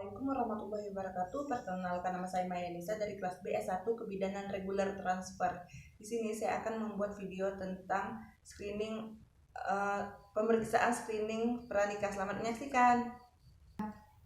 Assalamualaikum warahmatullahi wabarakatuh. Perkenalkan, nama saya Maya Nisa dari kelas B S1 Kebidanan Reguler Transfer. Di sini saya akan membuat video tentang pemeriksaan screening pranikah. Selamat menyaksikan.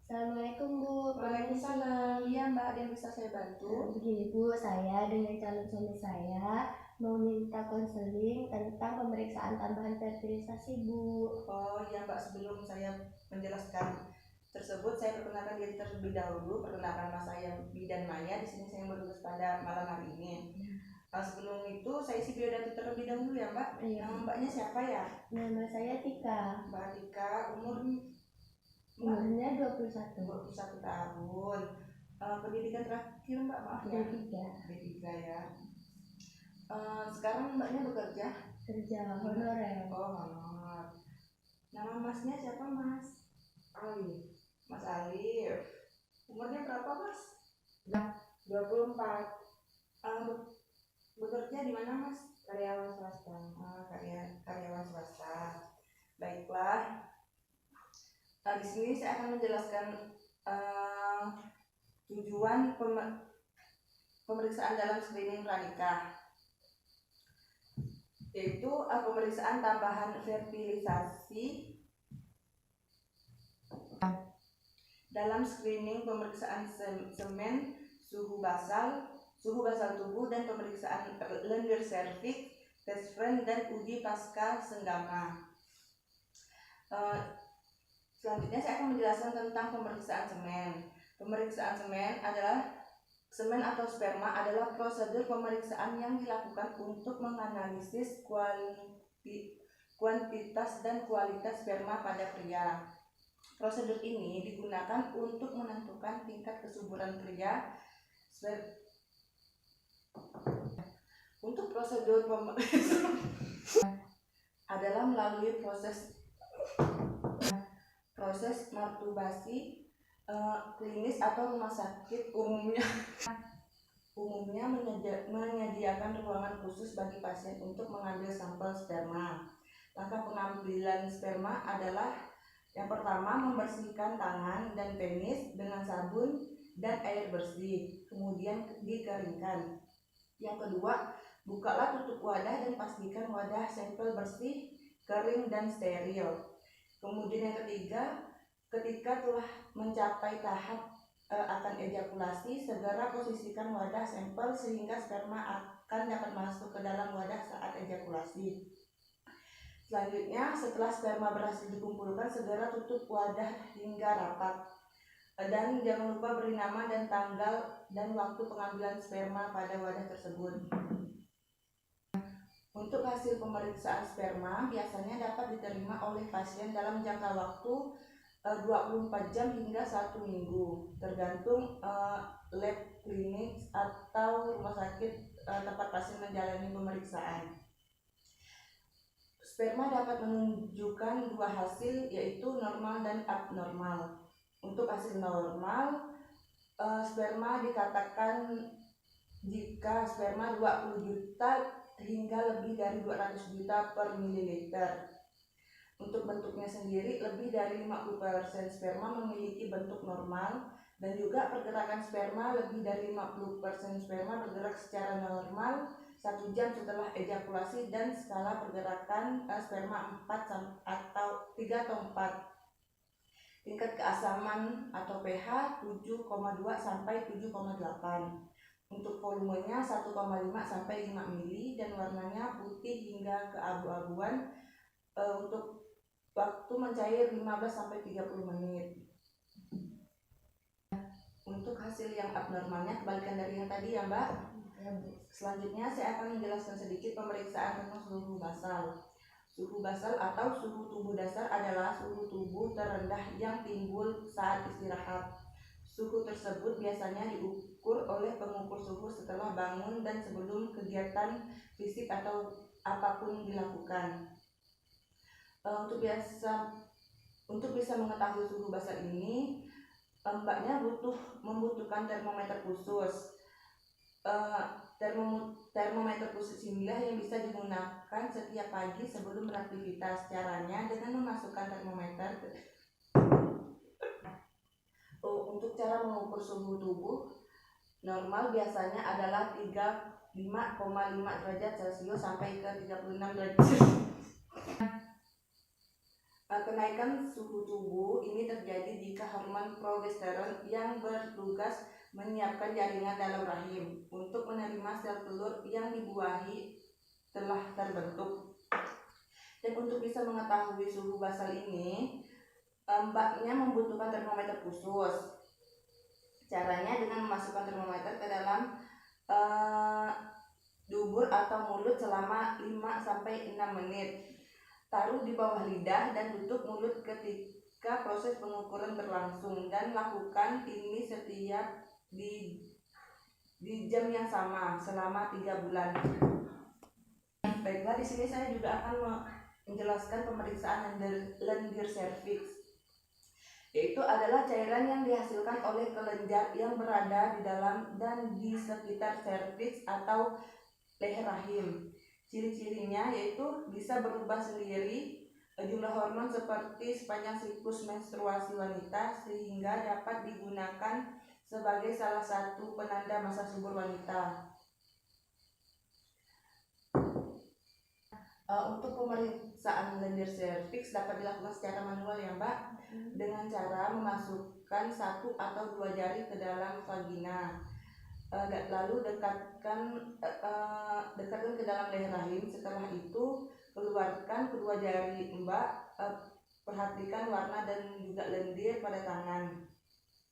Assalamualaikum Bu. Waalaikumsalam. Iya Mbak, ada yang bisa saya bantu? Begini Bu, saya dengan calon suami saya mau minta konseling tentang pemeriksaan tambahan fertilisasi Bu. Oh iya Mbak, sebelum saya menjelaskan tersebut, saya perkenalkan diri terlebih dahulu. Perkenalkan, nama saya Bidan Maya. Di sini saya bertugas pada malam hari ini. Sebelum itu saya isi biodata terlebih dahulu ya Mbak. Iya. Nama Mbaknya siapa ya? Nama saya Tika. Mbak Tika, Umurnya 21 tahun. Pendidikan terakhir Mbak, maaf ya? D3 ya. Sekarang Mbaknya bekerja? Kerja honorer. Oh, honor. Nama Masnya siapa Mas? Ali. Mas Ali. Umurnya berapa Mas? 24. Bekerja di mana Mas? Karyawan swasta. Karyawan swasta. Baiklah. Di sini saya akan menjelaskan tujuan pemeriksaan dalam screening pranikah, yaitu pemeriksaan tambahan fertilisasi dalam screening pemeriksaan semen, suhu basal tubuh, dan pemeriksaan lendir serviks, tes friend, dan uji pasca senggama. Selanjutnya saya akan menjelaskan tentang pemeriksaan semen. Pemeriksaan semen atau sperma adalah prosedur pemeriksaan yang dilakukan untuk menganalisis kuantitas dan kualitas sperma pada pria. Prosedur ini digunakan untuk menentukan tingkat kesuburan pria. Untuk prosedur pemeriksaan adalah melalui proses masturbasi klinis atau rumah sakit umumnya menyediakan ruangan khusus bagi pasien untuk mengambil sampel sperma. Langkah pengambilan sperma adalah: yang pertama, membersihkan tangan dan penis dengan sabun dan air bersih, kemudian dikeringkan. Yang kedua, bukalah tutup wadah dan pastikan wadah sampel bersih, kering, dan steril. Kemudian yang ketiga, ketika telah mencapai tahap akan ejakulasi, segera posisikan wadah sampel sehingga sperma akan dapat masuk ke dalam wadah saat ejakulasi. Selanjutnya, setelah sperma berhasil dikumpulkan, segera tutup wadah hingga rapat. Dan jangan lupa beri nama dan tanggal dan waktu pengambilan sperma pada wadah tersebut. Untuk hasil pemeriksaan sperma biasanya dapat diterima oleh pasien dalam jangka waktu 24 jam hingga 1 minggu, tergantung lab klinik atau rumah sakit tempat pasien menjalani pemeriksaan. Sperma dapat menunjukkan dua hasil, yaitu normal dan abnormal. Untuk hasil normal, sperma dikatakan jika sperma 20 juta hingga lebih dari 200 juta per mililiter. Untuk bentuknya sendiri, lebih dari 50% sperma memiliki bentuk normal, dan juga pergerakan sperma lebih dari 50% sperma bergerak secara normal 1 jam setelah ejakulasi, dan skala pergerakan sperma 3 atau 4. Tingkat keasaman atau pH 7,2 sampai 7,8. Untuk volumenya 1,5 sampai 5 mili dan warnanya putih hingga keabu-abuan. Untuk waktu mencair 15 sampai 30 menit. Untuk hasil yang abnormalnya kebalikan dari yang tadi ya Mbak. Selanjutnya saya akan menjelaskan sedikit pemeriksaan tentang suhu basal. Suhu basal atau suhu tubuh dasar adalah suhu tubuh terendah yang timbul saat istirahat. Suhu tersebut biasanya diukur oleh pengukur suhu setelah bangun dan sebelum kegiatan fisik atau apapun dilakukan. Untuk bisa mengetahui suhu basal ini, Mbaknya membutuhkan termometer khusus. Termometer khusus inilah yang bisa digunakan setiap pagi sebelum beraktivitas. Caranya dengan memasukkan termometer Untuk cara mengukur suhu tubuh normal biasanya adalah 35,5 derajat Celcius sampai ke 36 derajat Celcius. Kenaikan suhu tubuh ini terjadi jika hormon progesteron yang bertugas menyiapkan jaringan dalam rahim untuk menerima sel telur yang dibuahi telah terbentuk. Dan untuk bisa mengetahui suhu basal ini, mbaknya membutuhkan termometer khusus. Caranya dengan memasukkan termometer ke dalam dubur atau mulut selama 5-6 menit. Taruh di bawah lidah dan tutup mulut ketika proses pengukuran berlangsung, dan lakukan ini setiap di jam yang sama selama 3 bulan. Baiklah, di sini saya juga akan menjelaskan pemeriksaan lendir serviks, yaitu adalah cairan yang dihasilkan oleh kelenjar yang berada di dalam dan di sekitar serviks atau leher rahim. Ciri-cirinya yaitu bisa berubah sendiri jumlah hormon seperti sepanjang siklus menstruasi wanita, sehingga dapat digunakan sebagai salah satu penanda masa subur wanita. Untuk pemeriksaan lendir serviks dapat dilakukan secara manual ya Mbak, dengan cara memasukkan 1 atau 2 jari ke dalam vagina, lalu dekatkan ke dalam leher rahim. Setelah itu keluarkan kedua jari Mbak, perhatikan warna dan juga lendir pada tangan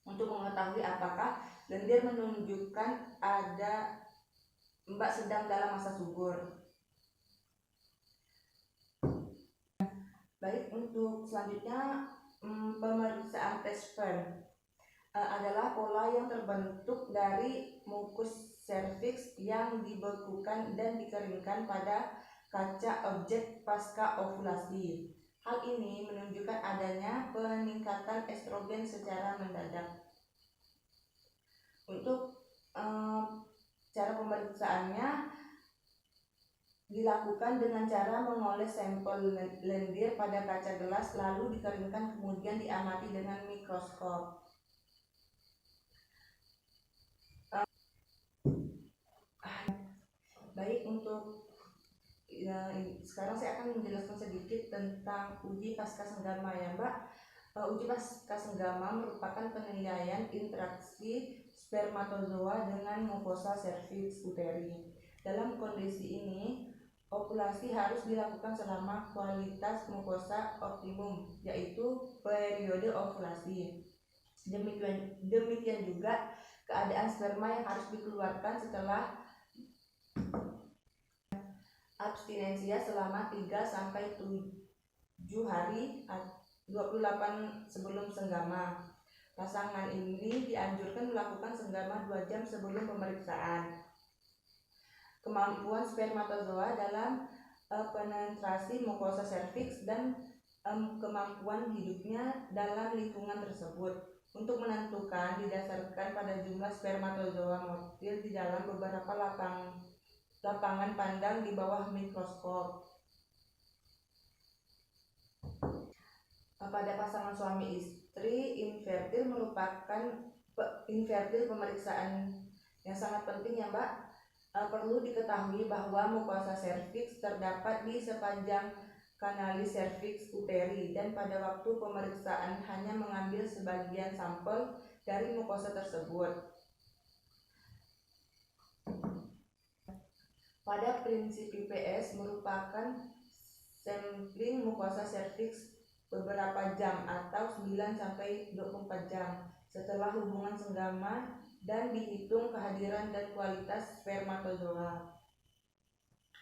untuk mengetahui apakah lendir menunjukkan ada Mbak sedang dalam masa subur. Baik, untuk selanjutnya pemeriksaan tes sperm adalah pola yang terbentuk dari mukus serviks yang dibekukan dan dikeringkan pada kaca objek pasca ovulasi. Hal ini menunjukkan adanya peningkatan estrogen secara mendadak. Untuk cara pemeriksaannya dilakukan dengan cara mengoles sampel lendir pada kaca gelas, lalu dikeringkan, kemudian diamati dengan mikroskop. Baik, untuk sekarang saya akan menjelaskan sedikit tentang uji pasca senggama ya Mbak. Uji pasca senggama merupakan penilaian interaksi spermatozoa dengan mukosa cervix uteri. Dalam kondisi ini, ovulasi harus dilakukan selama kualitas mukosa optimum, yaitu periode ovulasi. Demikian juga keadaan sperma yang harus dikeluarkan setelah abstinensia selama 3-7 hari 28 sebelum senggama. Pasangan ini dianjurkan melakukan senggama 2 jam sebelum pemeriksaan. Kemampuan spermatozoa dalam penetrasi mukosa serviks dan kemampuan hidupnya dalam lingkungan tersebut untuk menentukan didasarkan pada jumlah spermatozoa motil di dalam beberapa lapangan pandang di bawah mikroskop. Pada pasangan suami istri infertil pemeriksaan yang sangat penting ya Mbak. Perlu diketahui bahwa mukosa serviks terdapat di sepanjang kanalis serviks uteri, dan pada waktu pemeriksaan hanya mengambil sebagian sampel dari mukosa tersebut. Pada prinsip IPS merupakan sampling mukosa serviks beberapa jam atau 9-24 jam setelah hubungan senggama, dan dihitung kehadiran dan kualitas spermatozoa.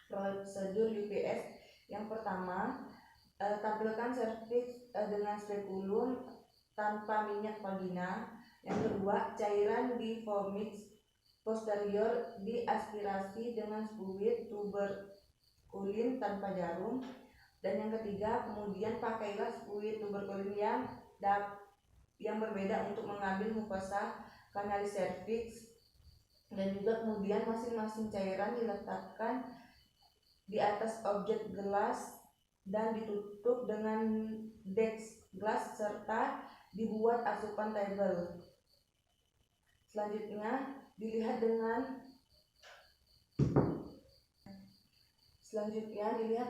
Prosedur UPS yang pertama, tampilkan serviks dengan spekulum tanpa minyak vagina. Yang kedua, cairan di vomix posterior diaspirasi dengan fluid tuberkulin tanpa jarum. Dan yang ketiga, kemudian pakailah fluid tuberkulin yang berbeda untuk mengambil mukosa kanalis serviks, dan juga kemudian masing-masing cairan diletakkan di atas objek gelas dan ditutup dengan dex gelas serta dibuat asupan tabel. Selanjutnya dilihat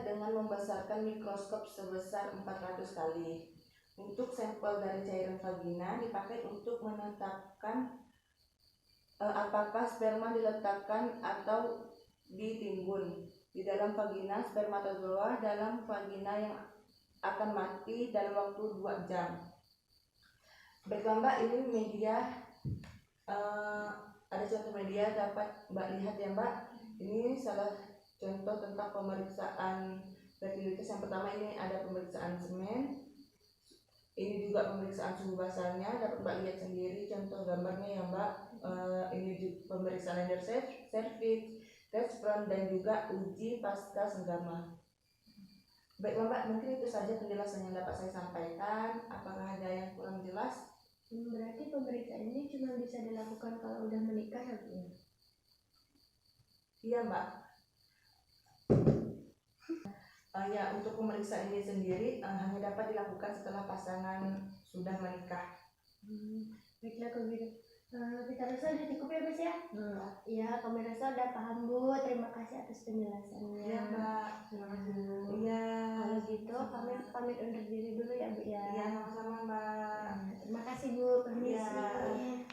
dengan membesarkan mikroskop sebesar 400 kali. Untuk sampel dari cairan vagina dipakai untuk menetapkan apakah sperma diletakkan atau ditimbun di dalam vagina spermatozoa dalam vagina yang akan mati dalam waktu 2 jam. Baiklah Mbak, ini media ada contoh media dapat Mbak lihat ya Mbak. Ini salah contoh tentang pemeriksaan fertilitas. Yang pertama ini ada pemeriksaan semen. Ini juga pemeriksaan suhu basalnya, dapat Mbak lihat sendiri contoh gambarnya ya Mbak. Ini pemeriksaan lender cervix, tes front, dan juga uji pasca senggama. Baiklah Mbak, mungkin itu saja penjelasan yang dapat saya sampaikan. Apakah ada yang kurang jelas? Berarti pemeriksaan ini cuma bisa dilakukan kalau udah menikah ya Bu? Iya Mbak. Ya, untuk pemeriksaan ini sendiri hanya dapat dilakukan setelah pasangan sudah menikah. Baiklah kalau gitu. Kita rasa udah cukup ya Mas ya? Iya, pemirsa udah paham Bu. Terima kasih atas penjelasannya. Iya Mbak. Terima kasih Bu. Iya. Kalau gitu kami pamit undur diri dulu ya Bu ya. Iya, sama-sama Mbak. Terima kasih Bu. Permisi. Iya.